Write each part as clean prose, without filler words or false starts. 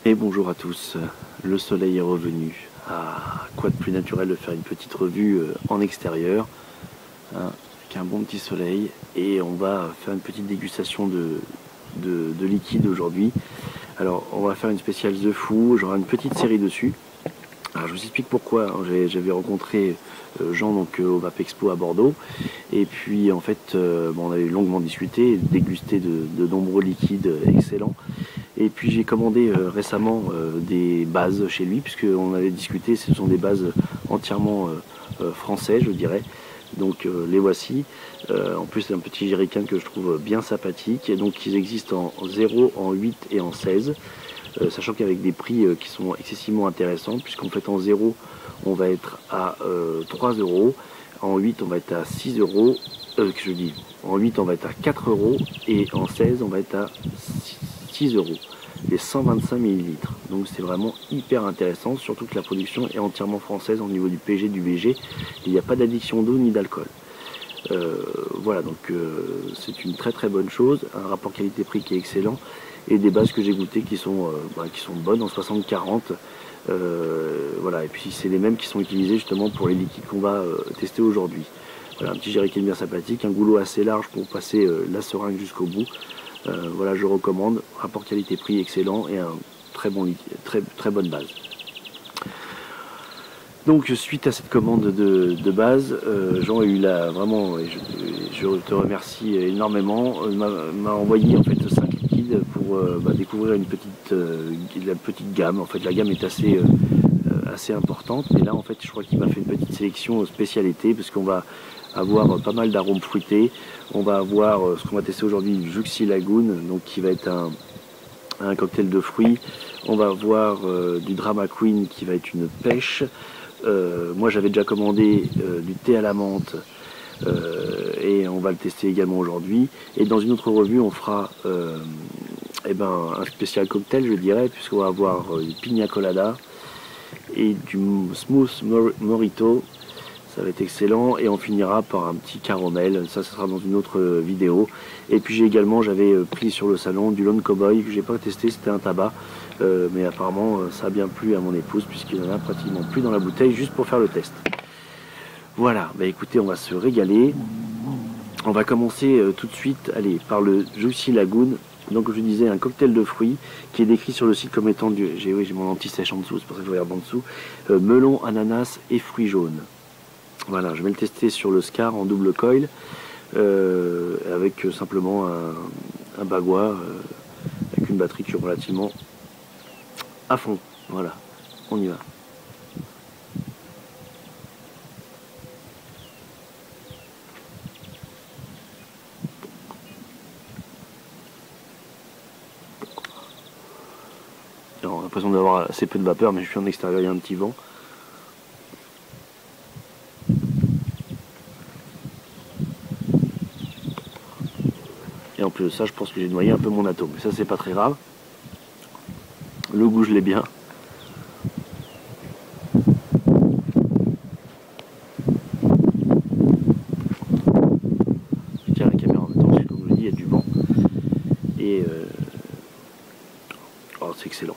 Et bonjour à tous, le soleil est revenu. Ah, quoi de plus naturel de faire une petite revue en extérieur, hein, avec un bon petit soleil. Et on va faire une petite dégustation de liquide aujourd'hui. Alors on va faire une spéciale The Fou, j'aurai une petite série dessus. Alors, je vous explique pourquoi. J'avais rencontré Jean donc, au VAP Expo à Bordeaux. Et puis en fait, on avait longuement discuté, dégusté de nombreux liquides excellents. Et puis j'ai commandé récemment des bases chez lui, puisqu'on avait discuté, ce sont des bases entièrement français, je dirais. Donc les voici. En plus c'est un petit jerrycan que je trouve bien sympathique. Et donc ils existent en 0, en 8 et en 16. Sachant qu'avec des prix qui sont excessivement intéressants, puisqu'en fait en 0 on va être à 3 euros, en 8 on va être à 6 euros, que je dis, en 8 on va être à 4 euros, et en 16 on va être à 6 euros, les 125 millilitres. Donc c'est vraiment hyper intéressant, surtout que la production est entièrement française au niveau du PG, du VG, il n'y a pas d'addiction d'eau ni d'alcool. Voilà, donc c'est une très très bonne chose, un rapport qualité-prix qui est excellent, et des bases que j'ai goûtées qui sont bonnes en 60-40. Voilà, et puis c'est les mêmes qui sont utilisés justement pour les liquides qu'on va tester aujourd'hui. Voilà, un petit jerrycan bien sympathique, un goulot assez large pour passer la seringue jusqu'au bout. Voilà, je recommande, rapport qualité-prix excellent et un très bon très bonne base. Donc suite à cette commande de base, Jean a eu vraiment, et je te remercie énormément, m'a envoyé en fait 5 liquides pour découvrir la petite gamme. En fait la gamme est assez importante, mais là en fait je crois qu'il m'a fait une petite sélection spécialité, parce qu'on va avoir pas mal d'arômes fruités. On va avoir ce qu'on va tester aujourd'hui, du Juxi Lagoon, donc qui va être un cocktail de fruits. On va avoir du Drama Queen qui va être une pêche. Moi j'avais déjà commandé du thé à la menthe et on va le tester également aujourd'hui. Et dans une autre revue on fera un spécial cocktail, je dirais, puisqu'on va avoir du pina colada et du smooth mojito. Ça va être excellent, et on finira par un petit caramel. Ça sera dans une autre vidéo. Et puis j'avais pris sur le salon du Lone Cowboy que j'ai pas testé, c'était un tabac, mais apparemment ça a bien plu à mon épouse, puisqu'il en a pratiquement plus dans la bouteille, juste pour faire le test. Voilà, écoutez, on va se régaler. On va commencer tout de suite, allez, par le Juicy Lagoon. Donc je disais, un cocktail de fruits qui est décrit sur le site comme étant j'ai mon anti-sèche en dessous, c'est pour ça que je regarde en dessous, melon, ananas et fruits jaunes. Voilà, je vais le tester sur le Scar en double coil, avec simplement un bagua, avec une batterie qui est relativement à fond. Voilà, on y va. J'ai l'impression d'avoir assez peu de vapeur, mais je suis en extérieur, il y a un petit vent. Et en plus de ça, je pense que j'ai noyé un peu mon atome. Mais ça, c'est pas très grave. Le goût, je l'ai bien. Je tiens la caméra en même temps, parce que comme je vous dis, il y a du vent. Et c'est excellent.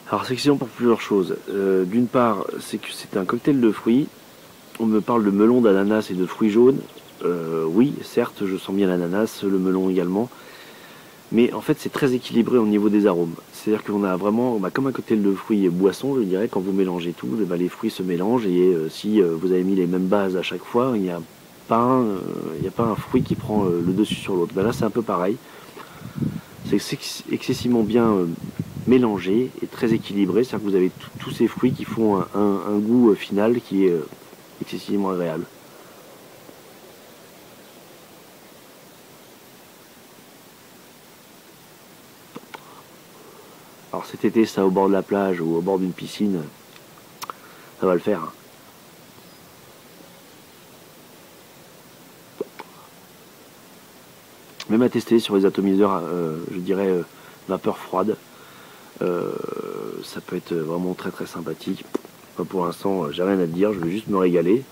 Alors c'est excellent pour plusieurs choses. D'une part, c'est que c'est un cocktail de fruits. On me parle de melon, d'ananas et de fruits jaunes. Oui, certes, je sens bien l'ananas, le melon également. Mais en fait, c'est très équilibré au niveau des arômes. C'est-à-dire qu'on a vraiment, comme un cocktail de fruits et boissons, je dirais, quand vous mélangez tout, les fruits se mélangent. Et si vous avez mis les mêmes bases à chaque fois, il n'y a pas un fruit qui prend le dessus sur l'autre. Là, c'est un peu pareil. C'est excessivement bien mélangé et très équilibré. C'est-à-dire que vous avez tous ces fruits qui font un goût final qui est excessivement agréable. Alors cet été, ça au bord de la plage ou au bord d'une piscine, ça va le faire. Hein. Même à tester sur les atomiseurs, je dirais vapeur froide, ça peut être vraiment très très sympathique. Pour l'instant, j'ai rien à dire, je vais juste me régaler.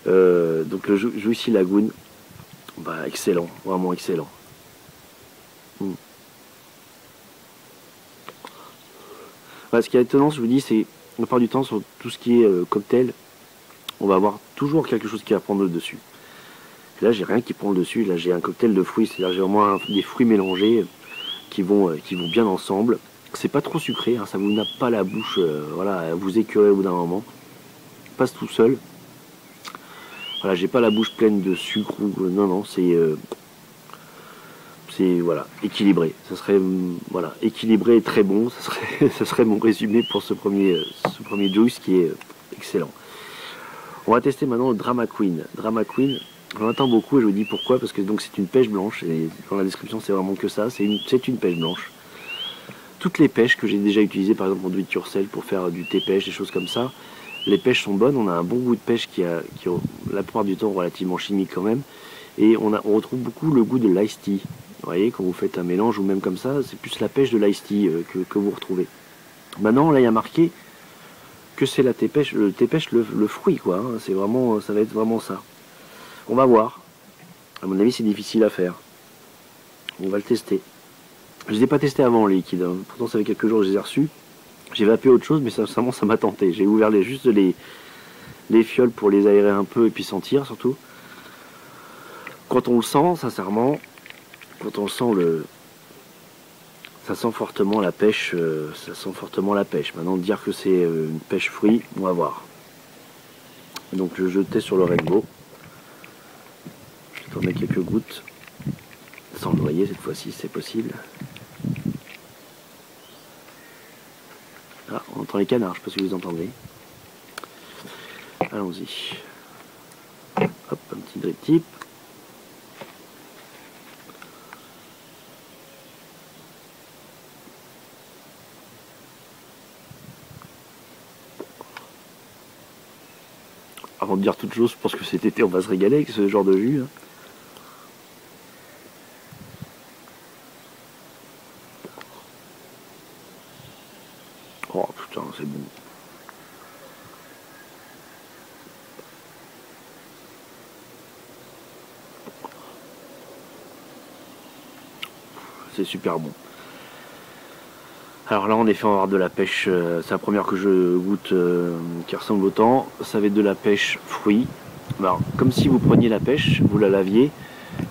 Donc le Juicy Lagoon, excellent, vraiment excellent. Ce qui est étonnant, je vous dis, c'est la plupart du temps sur tout ce qui est cocktail, on va avoir toujours quelque chose qui va prendre le dessus. Et là, j'ai rien qui prend le dessus. Là, j'ai un cocktail de fruits, c'est-à-dire j'ai vraiment des fruits mélangés qui vont bien ensemble. C'est pas trop sucré, hein, ça vous nappe pas la bouche, voilà, à vous écœurer au bout d'un moment. Passe tout seul. Voilà, j'ai pas la bouche pleine de sucre ou non, non, c'est voilà, équilibré. Ça serait voilà, équilibré et très bon. Ça serait mon résumé pour ce premier juice qui est excellent. On va tester maintenant le Drama Queen. Drama Queen, j'en attends beaucoup et je vous dis pourquoi, parce que donc c'est une pêche blanche et dans la description c'est vraiment que ça. C'est une pêche blanche. Toutes les pêches que j'ai déjà utilisées, par exemple en do it yourself pour faire du thé pêche, des choses comme ça, les pêches sont bonnes. On a un bon goût de pêche qui est la plupart du temps relativement chimique quand même. Et on retrouve beaucoup le goût de l'ice tea. Vous voyez, quand vous faites un mélange ou même comme ça, c'est plus la pêche de l'ice tea que vous retrouvez. Maintenant, là, il y a marqué que c'est le thé pêche, le fruit, quoi. Hein. C'est vraiment, ça va être vraiment ça. On va voir. À mon avis, c'est difficile à faire. On va le tester. Je ne les ai pas testés avant, les liquides. Hein. Pourtant, ça fait quelques jours que je les ai reçus. J'ai vapé autre chose, mais sincèrement, ça m'a tenté. J'ai ouvert juste les fioles pour les aérer un peu et puis sentir, surtout. Quand on le sent, sincèrement, quand on le sent, ça sent fortement la pêche. Ça sent fortement la pêche. Maintenant, dire que c'est une pêche fruit, on va voir. Donc, je jetais sur le rainbow. Je vais tourner quelques gouttes. Sans le noyer cette fois-ci, c'est possible. Ah, on entend les canards, je ne sais pas si vous entendez. Allons-y. Hop, un petit drip tip. Avant de dire toute chose, je pense que cet été on va se régaler avec ce genre de jus. Hein. Oh putain, c'est bon. C'est super bon. Alors là, en effet, on va avoir de la pêche. C'est la première que je goûte qui ressemble autant. Ça va être de la pêche fruit. Alors, comme si vous preniez la pêche, vous la laviez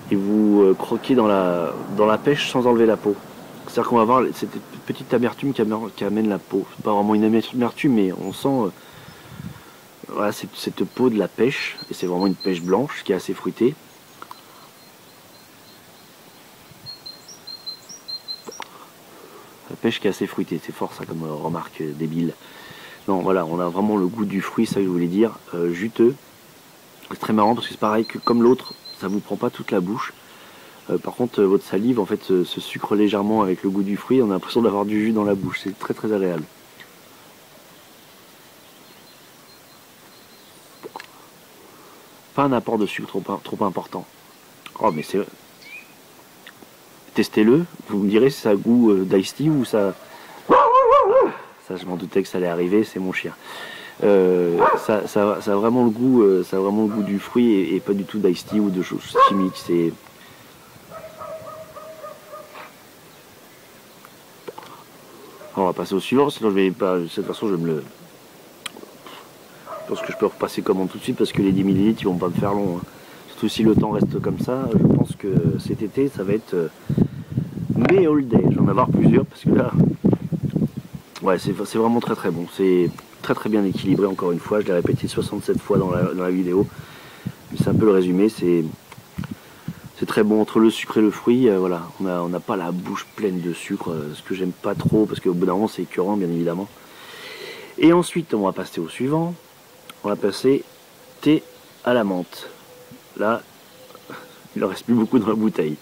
et vous croquiez dans la pêche sans enlever la peau. C'est-à-dire qu'on va avoir cette petite amertume qui amène la peau. C'est pas vraiment une amertume, mais on sent voilà, cette peau de la pêche. Et c'est vraiment une pêche blanche qui est assez fruitée. La pêche qui est assez fruitée, c'est fort ça comme remarque débile. Non, voilà, on a vraiment le goût du fruit, ça que je voulais dire, juteux. C'est très marrant parce que c'est pareil que comme l'autre, ça vous prend pas toute la bouche. Par contre, votre salive en fait se sucre légèrement avec le goût du fruit. On a l'impression d'avoir du jus dans la bouche. C'est très très agréable. Pas un apport de sucre trop important. Oh mais c'est... Testez-le, vous me direz si ça a goût d'ice tea ou ça... Ça je m'en doutais que ça allait arriver, c'est mon chien. Ça a vraiment le goût, du fruit et pas du tout d'ice tea ou de choses chimiques. C'est... On va passer au suivant, sinon je vais pas. De cette façon je vais me le. Je pense que je peux repasser commande tout de suite parce que les 10 ml ils vont pas me faire long. Hein. Surtout si le temps reste comme ça, je pense que cet été ça va être mes all day. Je vais en avoir plusieurs parce que là. Ouais, c'est vraiment très très bon. C'est très très bien équilibré encore une fois. Je l'ai répété 67 fois dans la vidéo. Mais c'est un peu le résumé, c'est très bon entre le sucre et le fruit. Voilà, on n'a pas la bouche pleine de sucre, ce que j'aime pas trop parce qu'au bout d'un moment c'est écœurant bien évidemment. Et ensuite on va passer au suivant. On va passer thé à la menthe. Là, il en reste plus beaucoup dans la bouteille.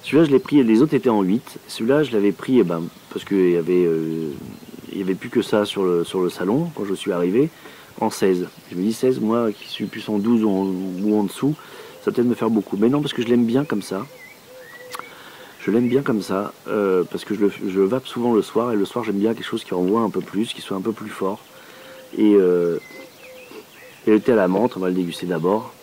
Celui-là je l'ai pris, les autres étaient en 8. Celui-là je l'avais pris parce qu'il y avait plus que ça sur le salon quand je suis arrivé, en 16. Je me dis 16, moi qui suis plus en 12 ou en dessous, ça va peut-être me faire beaucoup. Mais non, parce que je l'aime bien comme ça. Je l'aime bien comme ça, parce que je vape souvent le soir, et le soir j'aime bien quelque chose qui renvoie un peu plus, qui soit un peu plus fort. Et le thé à la menthe, on va le déguster d'abord.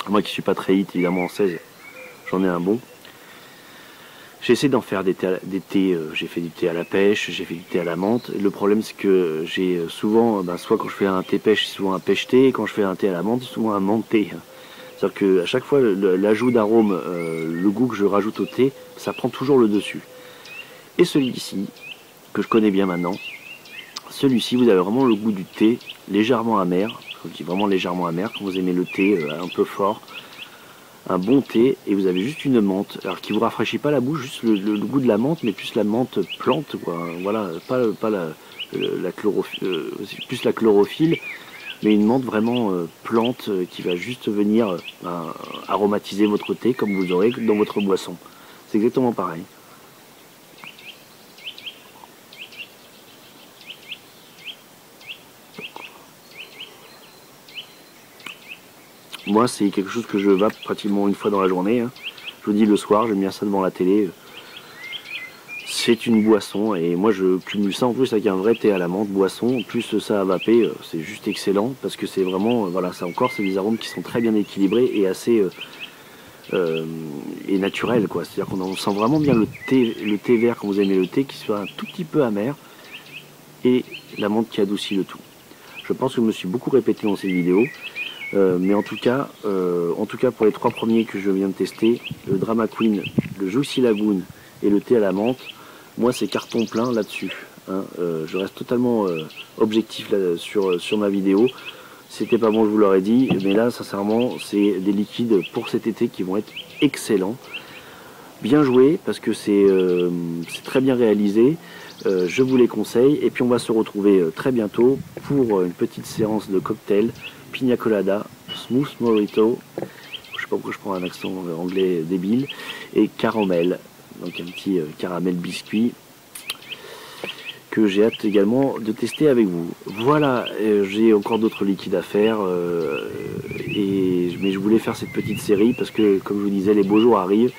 Moi qui suis pas très hit évidemment en 16, j'en ai un bon. J'ai essayé d'en faire des thés, j'ai fait du thé à la pêche, j'ai fait du thé à la menthe. Le problème c'est que j'ai souvent, soit quand je fais un thé pêche, c'est souvent un pêche thé, et quand je fais un thé à la menthe, c'est souvent un menthe thé. C'est-à-dire qu'à chaque fois, l'ajout d'arôme, le goût que je rajoute au thé, ça prend toujours le dessus. Et celui-ci, que je connais bien maintenant, celui-ci, vous avez vraiment le goût du thé, légèrement amer. Je dis vraiment légèrement amer, quand vous aimez le thé un peu fort. Un bon thé, et vous avez juste une menthe, alors qui vous rafraîchit pas la bouche, juste le goût de la menthe, mais plus la menthe plante, quoi. Voilà, pas la chlorophylle, plus la chlorophylle, mais une menthe vraiment plante qui va juste venir aromatiser votre thé comme vous aurez dans votre boisson. C'est exactement pareil. Moi, c'est quelque chose que je vape pratiquement une fois dans la journée. Hein. Je vous dis le soir, j'aime bien ça devant la télé. C'est une boisson et moi je cumule ça en plus avec un vrai thé à la menthe boisson, plus ça à vaper, c'est juste excellent parce que c'est vraiment, voilà, ça encore, c'est des arômes qui sont très bien équilibrés et assez et naturels, quoi. C'est-à-dire qu'on sent vraiment bien le thé vert quand vous aimez le thé qui soit un tout petit peu amer et la menthe qui adoucit le tout. Je pense que je me suis beaucoup répété dans cette vidéo. Mais en tout cas pour les trois premiers que je viens de tester, le Drama Queen, le Juicy Lagoon et le thé à la menthe, moi c'est carton plein là-dessus. Hein. Je reste totalement objectif là, sur ma vidéo. C'était pas bon, je vous l'aurais dit, mais là sincèrement c'est des liquides pour cet été qui vont être excellents. Bien joué parce que c'est très bien réalisé. Je vous les conseille et puis on va se retrouver très bientôt pour une petite séance de cocktail. Pina Colada, Smooth Mojito, je sais pas pourquoi je prends un accent anglais débile, et caramel, donc un petit caramel biscuit que j'ai hâte également de tester avec vous. Voilà, j'ai encore d'autres liquides à faire, mais je voulais faire cette petite série parce que, comme je vous disais, les beaux jours arrivent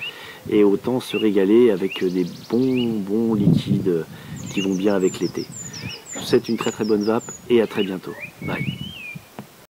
et autant se régaler avec des bons liquides qui vont bien avec l'été. Je vous souhaite une très très bonne vape et à très bientôt. Bye.